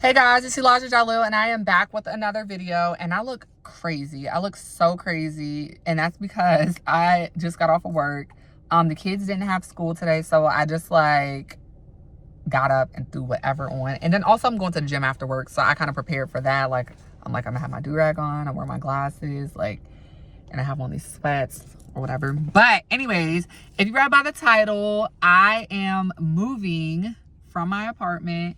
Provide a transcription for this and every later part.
Hey guys, it's Elijah Jalil and I am back with another video, and I look crazy. I look so crazy, and that's because I just got off of work. The kids didn't have school today, so I just like got up and threw whatever on. And then also I'm going to the gym after work, so I kind of prepared for that. I'm gonna have my do-rag on, I wear my glasses, and I have on these sweats or whatever. But anyways, if you read by the title, I am moving from my apartment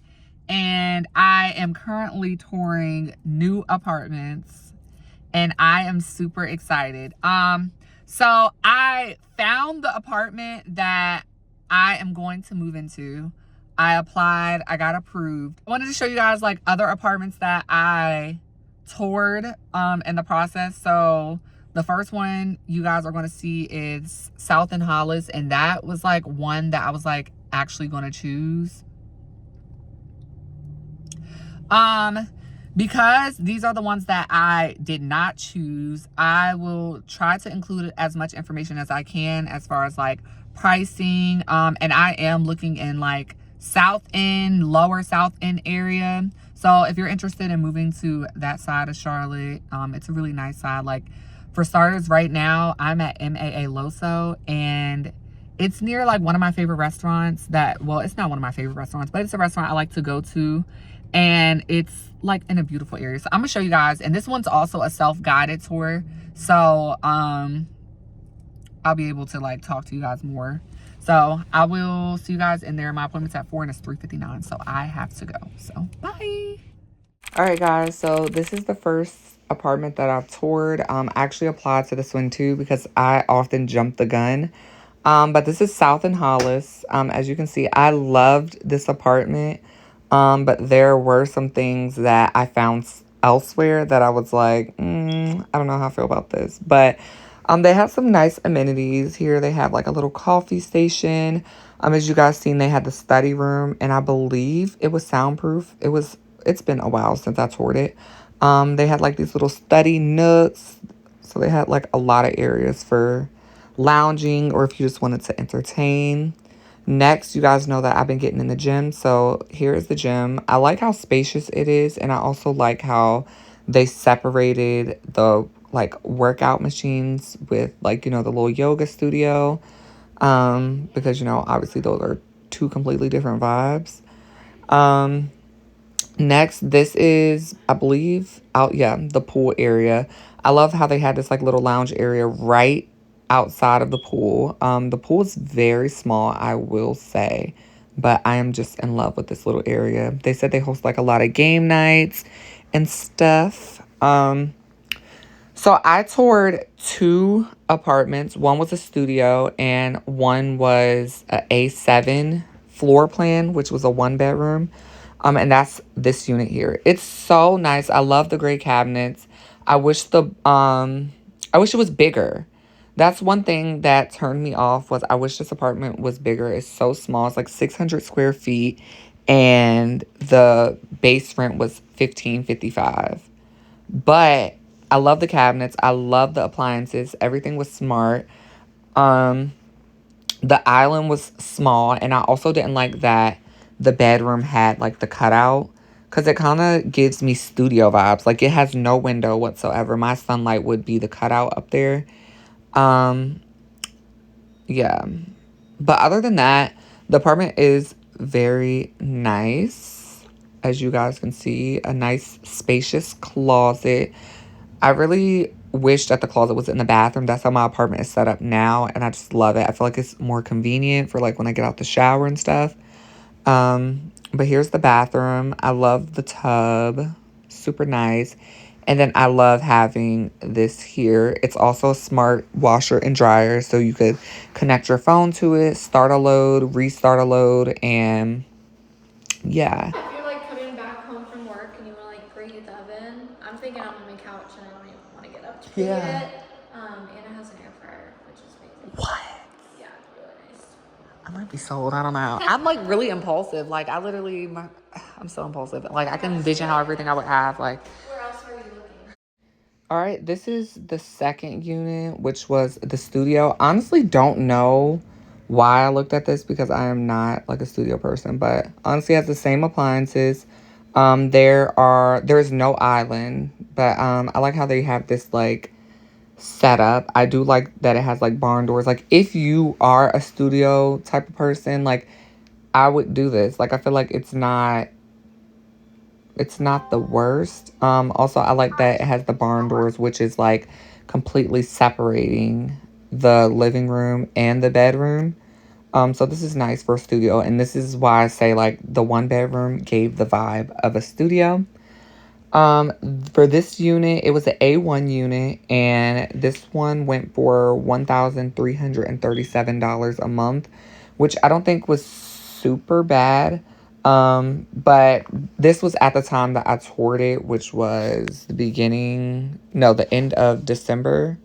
and I am currently touring new apartments and I am super excited. So I found the apartment that I am going to move into. I applied, I got approved. I wanted to show you guys like other apartments that I toured in the process. So the first one you guys are going to see is South in Hollis, and that was like one that I was like actually going to choose. Because these are the ones that I did not choose, I will try to include as much information as I can as far as like pricing. And I am looking in like South End, lower South End area. So if you're interested in moving to that side of Charlotte, it's a really nice side. Like for starters, right now I'm at MAA LOSO, and it's near like one of my favorite restaurants that, well, it's not one of my favorite restaurants, but it's a restaurant I like to go to. And it's like in a beautiful area. So I'm gonna show you guys, and this one's also a self-guided tour, so I'll be able to like talk to you guys more. So I will see you guys in there. My appointment's at 4 and it's 3:59, so I have to go. So bye. All right guys, so this is the first apartment that I've toured. I actually applied to this one too because I often jump the gun. But this is South in Hollis. As you can see, I loved this apartment. But there were some things that I found elsewhere that I was like, I don't know how I feel about this. But they have some nice amenities here. They have like a little coffee station. As you guys seen, they had the study room, and I believe it was soundproof. It's been a while since I toured it. They had like these little study nooks. So they had like a lot of areas for lounging, or if you just wanted to entertain. Next, you guys know that I've been getting in the gym, so here is the gym. I like how spacious it is, and I also like how they separated the like workout machines with like, you know, the little yoga studio, because, you know, obviously those are two completely different vibes. Next, this is, I believe, the pool area. I love how they had this like little lounge area right outside of the pool. The pool is very small, I will say, but I am just in love with this little area. They said they host like a lot of game nights and stuff. So I toured 2 apartments. One was a studio and one was a A7 floor plan, which was a 1-bedroom. And that's this unit here. It's so nice. I love the gray cabinets. I wish it was bigger. That's one thing that turned me off, was I wish this apartment was bigger. It's so small. It's like 600 square feet, and the base rent was $1,555. But I love the cabinets. I love the appliances. Everything was smart. The island was small, and I also didn't like that the bedroom had like the cutout, because it kind of gives me studio vibes. Like it has no window whatsoever. My sunlight would be the cutout up there. Yeah, but other than that, the apartment is very nice. As you guys can see, a nice spacious closet. I really wish that the closet was in the bathroom. That's how my apartment is set up now, and I just love it. I feel like it's more convenient for like when I get out the shower and stuff. But here's the bathroom. I love the tub, super nice. And then I love having this here. It's also a smart washer and dryer, so you could connect your phone to it, start a load, restart a load, and yeah. If you're like coming back home from work and you want to like preheat the oven, I'm thinking I'm on my couch and I don't even want to get up to preheat it. And it has an air fryer, which is amazing. What? Yeah, it's really nice. I might be sold. I don't know. I'm like really impulsive. Like I'm so impulsive. Like I can envision how everything I would have. Like, where else are you looking? all right, this is the second unit, which was the studio. Honestly, don't know why I looked at this, because I am not like a studio person, but honestly, it has the same appliances. There's no island, but I like how they have this like setup. I do like that it has like barn doors. Like if you are a studio type of person, like I would do this. Like I feel like it's not the worst. Also I like that it has the barn doors, which is like completely separating the living room and the bedroom. So this is nice for a studio, and this is why I say like the one bedroom gave the vibe of a studio. For this unit, it was an A1 unit, and this one went for $1,337 a month, which I don't think was super bad. But this was at the time that I toured it, which was the end of December.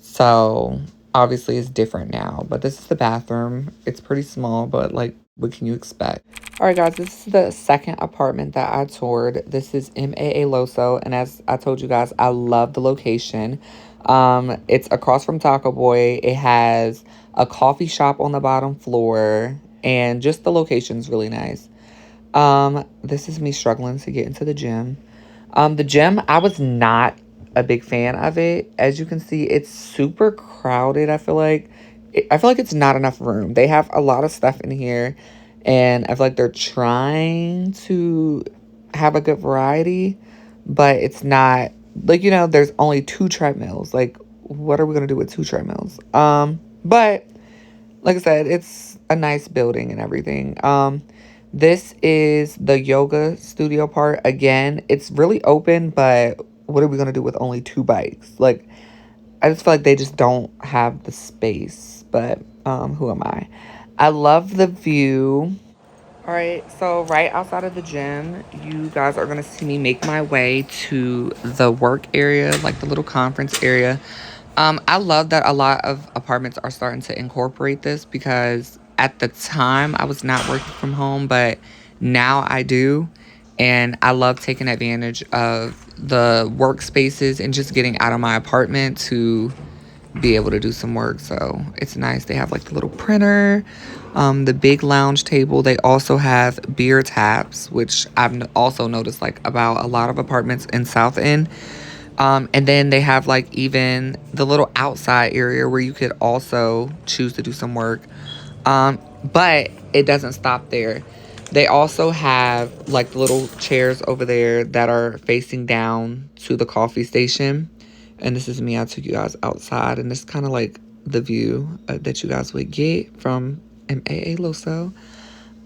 So obviously it's different now, but this is the bathroom. It's pretty small, but like, what can you expect? All right, guys, this is the second apartment that I toured. This is MAA LOSO, and as I told you guys, I love the location. It's across from Taco Boy. It has a coffee shop on the bottom floor, and just the location's really nice. This is me struggling to get into the gym. The gym, I was not a big fan of it. As you can see, it's super crowded. I feel like it's not enough room. They have a lot of stuff in here, and I feel like they're trying to have a good variety, but it's not like, there's only 2 treadmills. Like, what are we gonna do with 2 treadmills? But like I said, it's a nice building and everything. This is the yoga studio part. Again, it's really open, but what are we gonna do with only 2 bikes? Like, I just feel like they just don't have the space, but who am I? I love the view. All right, so right outside of the gym, you guys are gonna see me make my way to the work area, like the little conference area. I love that a lot of apartments are starting to incorporate this, because at the time I was not working from home, but now I do. And I love taking advantage of the workspaces and just getting out of my apartment to be able to do some work. So it's nice. They have like the little printer, the big lounge table. They also have beer taps, which I've also noticed like about a lot of apartments in South End. And then they have like even the little outside area where you could also choose to do some work. But it doesn't stop there. They also have like little chairs over there that are facing down to the coffee station. And this is me. I took you guys outside, and this is kind of like the view that you guys would get from MAA LOSO.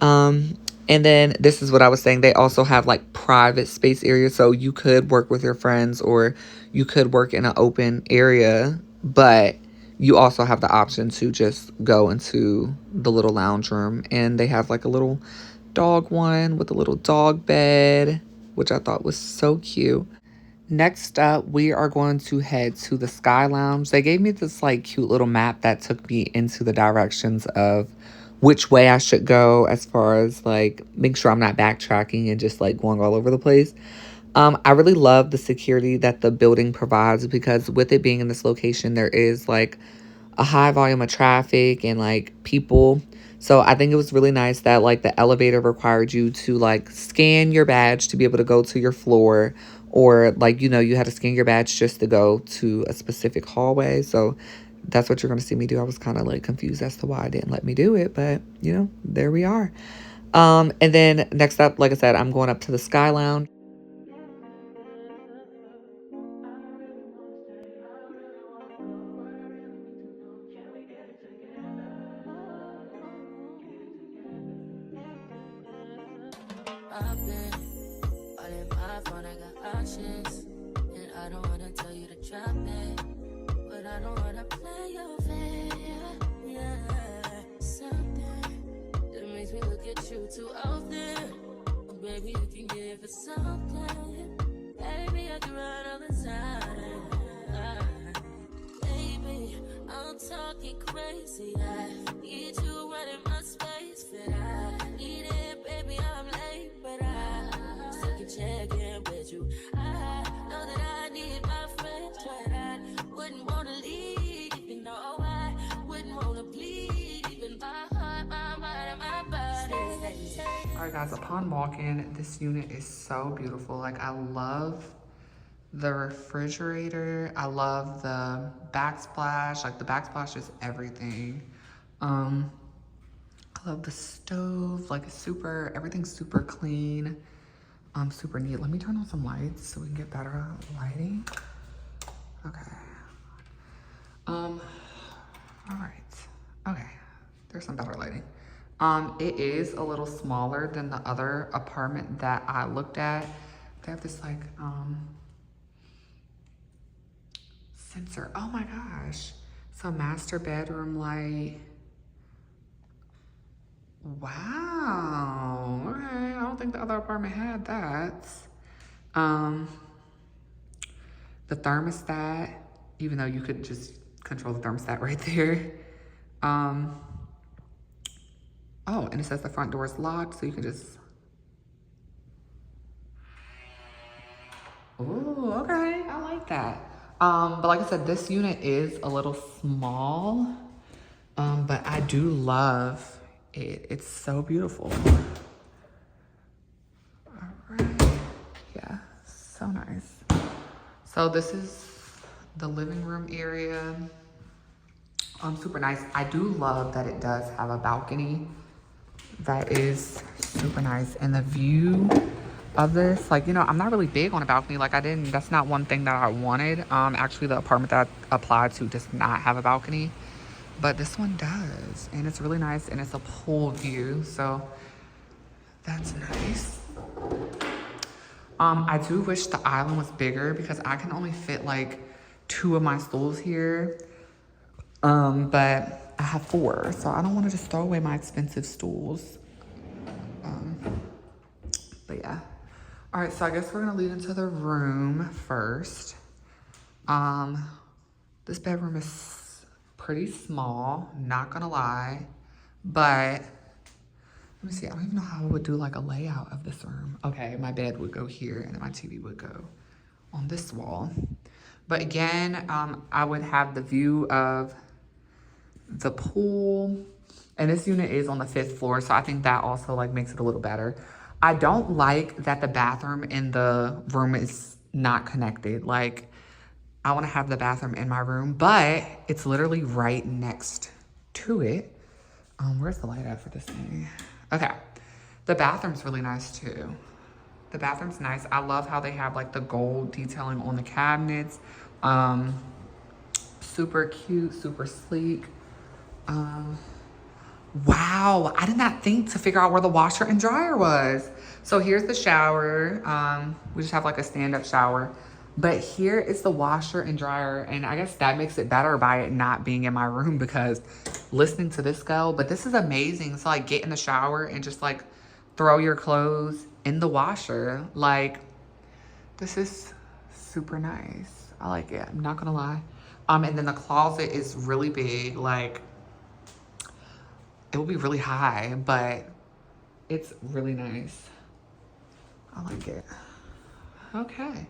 And then this is what I was saying. They also have like private space areas. So you could work with your friends, or you could work in an open area, but you also have the option to just go into the little lounge room. And they have like a little dog one with a little dog bed, which I thought was so cute. Next up, we are going to head to the Sky Lounge. They gave me this like cute little map that took me into the directions of which way I should go, as far as like make sure I'm not backtracking and just like going all over the place. I really love the security that the building provides, because with it being in this location, there is like a high volume of traffic and like people. So I think it was really nice that like the elevator required you to like scan your badge to be able to go to your floor, or like, you had to scan your badge just to go to a specific hallway. So that's what you're going to see me do. I was kind of like confused as to why I didn't let me do it, but there we are. And then next up, like I said, I'm going up to the Sky Lounge. I've been all in my phone, I got options. And I don't wanna tell you to drop it, but I don't wanna play your fair. Yeah, something that makes me look at you too often. Oh, baby, you can give it something. Baby, I can run all the time. Baby, I'm talking crazy. I need you running my space, but I need it, baby. I'm late, but I still can check in with you. I know that I need my friends, but I wouldn't wanna leave. You know, I wouldn't wanna bleed. Even my heart, my mind, and my body. All Sorry guys, upon walking, this unit is so beautiful. Like, I love the refrigerator. I love the backsplash. Like, the backsplash is everything. I love the stove. Like, it's super, everything's super clean. Super neat. Let me turn on some lights so we can get better lighting. Okay. All right. Okay. There's some better lighting. It is a little smaller than the other apartment that I looked at. They have this like, sensor. Oh my gosh. So master bedroom light. Wow. Okay. I don't think the other apartment had that. The thermostat, even though you could just control the thermostat right there. Oh, and it says the front door is locked, so you can just. Ooh, okay, I like that. But like I said, this unit is a little small, but I do love it. It's so beautiful. All right, yeah, so nice. So this is the living room area. Super nice. I do love that it does have a balcony. That is super nice. And the view of this, like, you know, I'm not really big on a balcony. Like, that's not one thing that I wanted. Actually, the apartment that I applied to does not have a balcony, but this one does. And it's really nice, and it's a pool view, so that's nice. I do wish the island was bigger because I can only fit like 2 of my stools here. But I have 4, so I don't want to just throw away my expensive stools. But yeah. All right, so I guess we're gonna lead into the room first. This bedroom is pretty small, not gonna lie, but let me see, I don't even know how I would do like a layout of this room. Okay, my bed would go here and then my TV would go on this wall. But again, I would have the view of the pool, and this unit is on the 5th floor, so I think that also like makes it a little better. I don't like that the bathroom in the room is not connected. Like, I want to have the bathroom in my room, but it's literally right next to it. Where's the light at for this thing? Okay, the bathroom's really nice too. The bathroom's nice. I love how they have like the gold detailing on the cabinets. Super cute, super sleek. Wow, I did not think to figure out where the washer and dryer was. So here's the shower. We just have like a stand-up shower. But here is the washer and dryer, and I guess that makes it better by it not being in my room, because listening to this go, but this is amazing. So like, get in the shower and just like throw your clothes in the washer. Like, this is super nice. I like it, I'm not gonna lie. And then the closet is really big. Like, it will be really high, but it's really nice. I like it. Okay.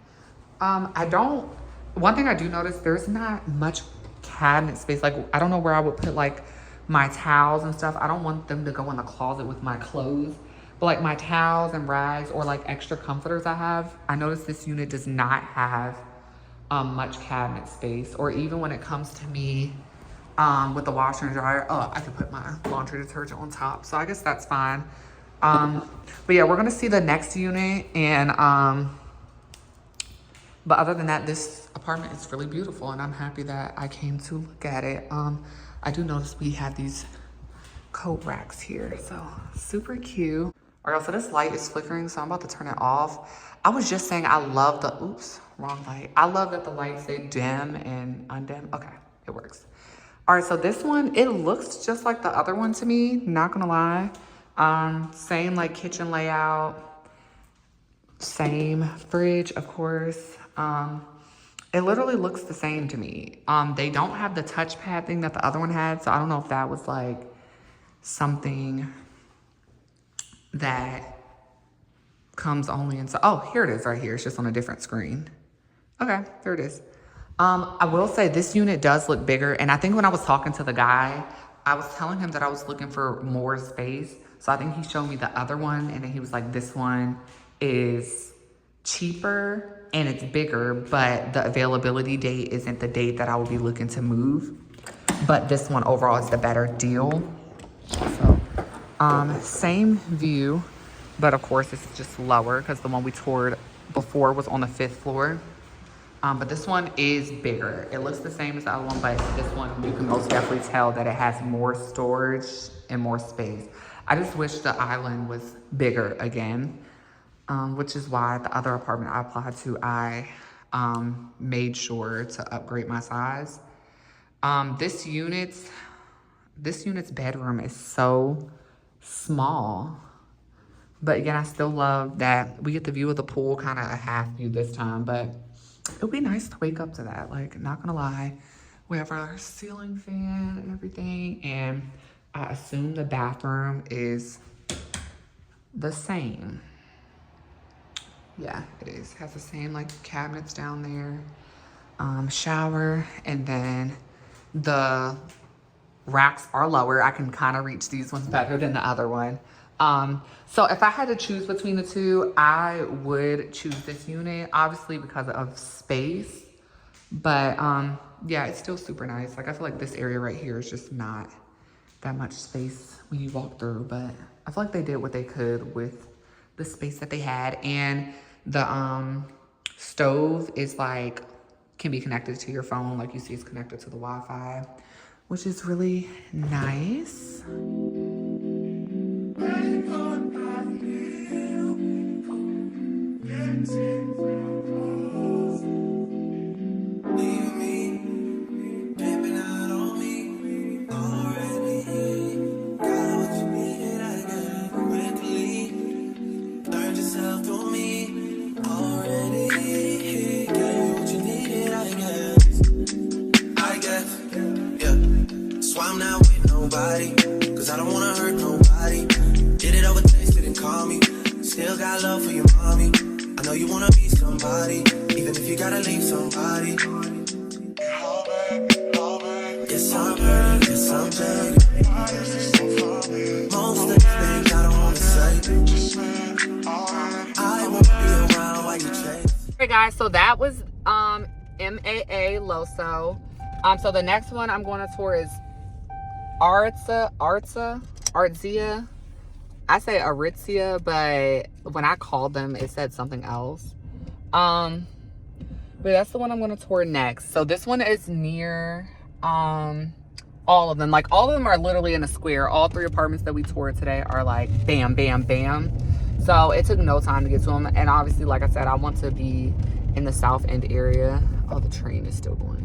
One thing I do notice, there's not much cabinet space. Like, I don't know where I would put like my towels and stuff. I don't want them to go in the closet with my clothes, but like my towels and rags or like extra comforters I have, I noticed this unit does not have much cabinet space. Or even when it comes to me with the washer and dryer, oh, I could put my laundry detergent on top, so I guess that's fine. But yeah, we're gonna see the next unit, and but other than that, this apartment is really beautiful, and I'm happy that I came to look at it. I do notice we have these coat racks here, so super cute. All right, so this light is flickering, so I'm about to turn it off. I was just saying I love the, oops, wrong light. I love that the lights say dim and undim. Okay, it works. All right, so this one, it looks just like the other one to me, not gonna lie. Same like kitchen layout, same fridge, of course. It literally looks the same to me. They don't have the touchpad thing that the other one had, so I don't know if that was like something that comes only inside. Oh, here it is right here. It's just on a different screen. Okay, there it is. I will say this unit does look bigger, and I think when I was talking to the guy, I was telling him that I was looking for more space. So I think he showed me the other one, and then he was like, this one is cheaper and it's bigger, but the availability date isn't the date that I will be looking to move. But this one overall is the better deal. So, same view, but of course it's just lower because the one we toured before was on the 5th floor. But this one is bigger. It looks the same as the other one, but this one, you can most definitely tell that it has more storage and more space. I just wish the island was bigger again, which is why the other apartment I applied to, I made sure to upgrade my size. This unit's bedroom is so small. But again, I still love that we get the view of the pool, kind of a half view this time, but it would be nice to wake up to that. Like, not gonna lie, we have our ceiling fan and everything, and I assume the bathroom is the same. Yeah, it is. Has the same like cabinets down there, shower, and then the racks are lower. I can kind of reach these ones better than the other one. So if I had to choose between the two, I would choose this unit, obviously because of space. But yeah, it's still super nice. Like, I feel like this area right here is just not that much space when you walk through, but I feel like they did what they could with the space that they had. And the stove is like, can be connected to your phone. Like you see, it's connected to the Wi-Fi, which is really nice. Cause I don't wanna hurt nobody. Did it over text, didn't call me. Still got love for your mommy. I know you wanna be somebody, even if you gotta leave somebody. Yes, I'm hurt, yes, I'm dirty. Most of the things I don't wanna say. I won't be around while you chase. Alright guys, so that was MAA LOSO. So the next one I'm going to tour is ARTIZA. I say ARTIZA, but when I called them, it said something else. But that's the one I'm going to tour next. So this one is near all of them. Like, all of them are literally in a square. All 3 apartments that we toured today are like bam, bam, bam. So it took no time to get to them. And obviously, like I said, I want to be in the South End area. Oh, the train is still going.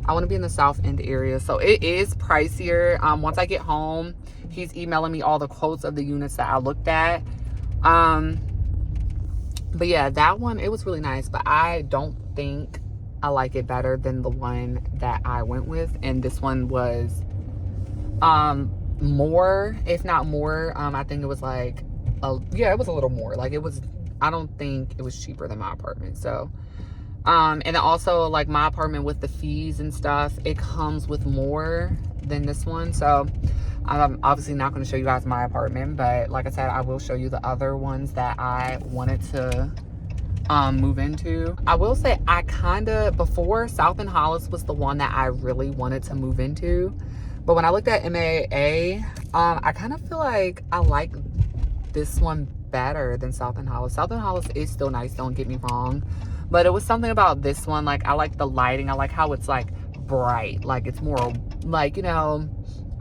I want to be in the South End area. So it is pricier. Once I get home, he's emailing me all the quotes of the units that I looked at. But yeah, that one, it was really nice. But I don't think I like it better than the one that I went with. And this one was more, if not more. I think it was like, yeah, it was a little more. Like, it was, I don't think it was cheaper than my apartment. So and then also, like, my apartment with the fees and stuff, it comes with more than this one. So I'm obviously not going to show you guys my apartment, but like I said, I will show you the other ones that I wanted to move into. I will say, I kind of, before, South and Hollis was the one that I really wanted to move into, but when I looked at MAA, I kind of feel like I like this one better than South and Hollis. South and Hollis is still nice, don't get me wrong. But it was something about this one, like, I like the lighting. I like how it's, like, bright. Like, it's more, like, you know,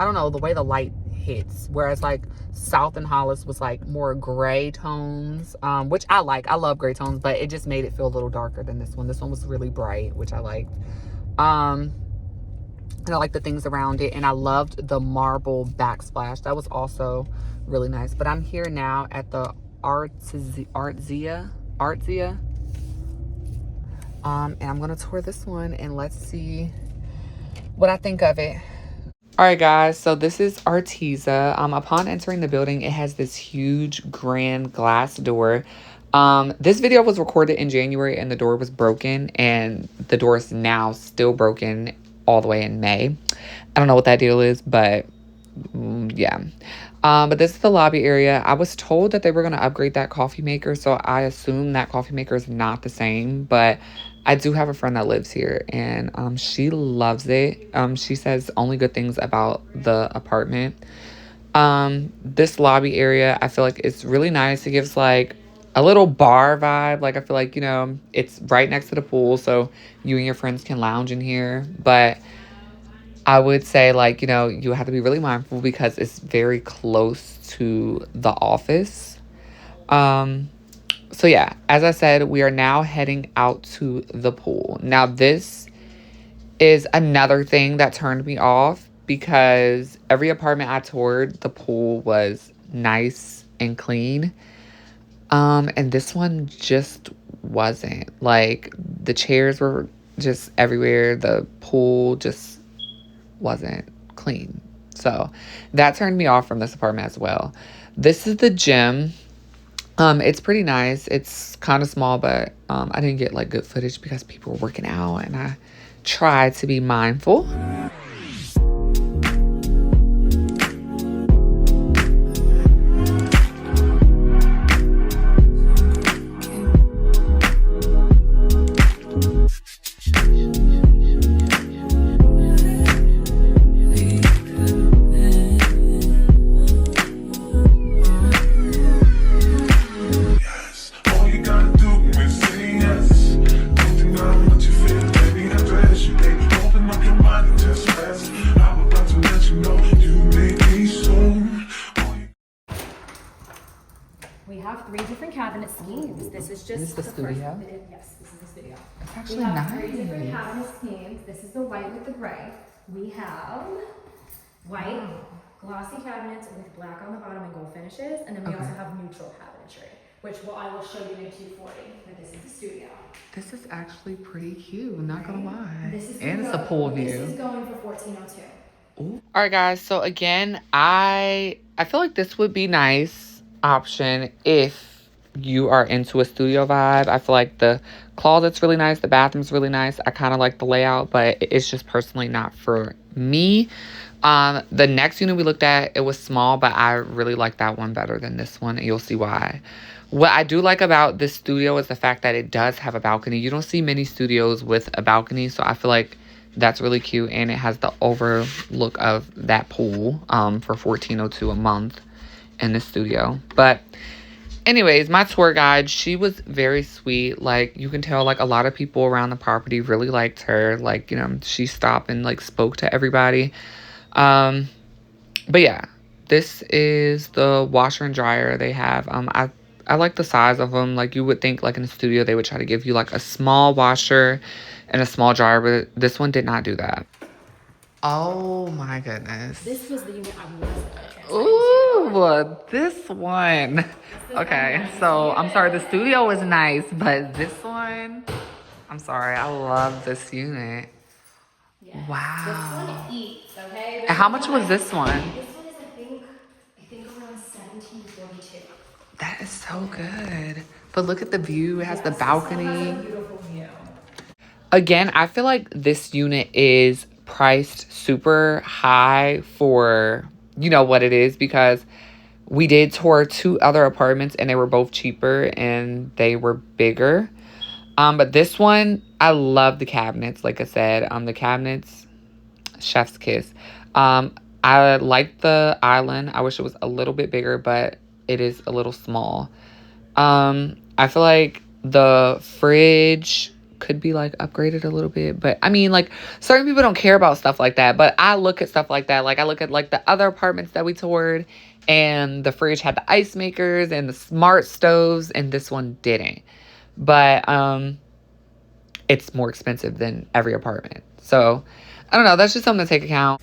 I don't know, the way the light hits. Whereas, like, South and Hollis was, like, more gray tones, which I like. I love gray tones, but it just made it feel a little darker than this one. This one was really bright, which I liked. And I like the things around it. And I loved the marble backsplash. That was also really nice. But I'm here now at the ARTIZA. And I'm gonna tour this one and let's see what I think of it. All right, guys, so this is ARTIZA. Upon entering the building, it has this huge grand glass door. This video was recorded in January and the door was broken, and the door is now still broken all the way in May. I don't know what that deal is, but yeah. But this is the lobby area. I was told that they were going to upgrade that coffee maker, so I assume that coffee maker is not the same, but I do have a friend that lives here, and she loves it. She says only good things about the apartment. This lobby area, I feel like it's really nice. It gives like a little bar vibe. Like, I feel like, you know, it's right next to the pool, so you and your friends can lounge in here, but I would say, like, you know, you have to be really mindful because it's very close to the office. So yeah, as I said, we are now heading out to the pool. Now, this is another thing that turned me off because every apartment I toured, the pool was nice and clean. And this one just wasn't. Like, the chairs were just everywhere. The pool just wasn't clean. So that turned me off from this apartment as well. This is the gym. It's pretty nice. It's kind of small, but I didn't get like good footage because people were working out, and I tried to be mindful. This is the studio? Yes, this is the studio. It's actually nice. We have 3 different cabinet schemes. This is the white with the gray. We have white, glossy cabinets with black on the bottom and gold finishes. And then we also have neutral cabinetry, which I will show you in 240. But this is the studio. This is actually pretty cute, not gonna lie. This is and it's a pool view. This is going for $1,402. All right, guys. So again, I feel like this would be nice option if you are into a studio vibe. I feel like the closet's really nice, the bathroom's really nice. I kind of like the layout, but it's just personally not for me. The next unit we looked at, it was small, but I really like that one better than this one, and you'll see why. What I do like about this studio is the fact that it does have a balcony. You don't see many studios with a balcony, so I feel like that's really cute, and it has the overlook of that pool for $1,402 a month in the studio. But anyways, my tour guide, she was very sweet. Like, you can tell, like, a lot of people around the property really liked her. Like, you know, she stopped and, like, spoke to everybody. But yeah, this is the washer and dryer they have. I like the size of them. Like, you would think, like, in a studio, they would try to give you, like, a small washer and a small dryer, but this one did not do that. Oh, my goodness. This was the unit I was Ooh, this one. Okay, so I'm sorry, the studio is nice, but this one, I'm sorry, I love this unit. Yeah. Wow. This one eats, okay? And how much was this one? This one is, I think around $1,742. That is so good. But look at the view. It has the balcony. This one has a beautiful view. Again, I feel like this unit is priced super high for, you know, what it is, because we did tour 2 other apartments and they were both cheaper and they were bigger. But this one, I love the cabinets. Like I said, the cabinets, chef's kiss. I like the island. I wish it was a little bit bigger, but it is a little small. I feel like the fridge could be like upgraded a little bit, but I mean, like, certain people don't care about stuff like that, but I look at stuff like that. Like, I look at like the other apartments that we toured, and the fridge had the ice makers and the smart stoves, and this one didn't. But it's more expensive than every apartment, so I don't know, that's just something to take account.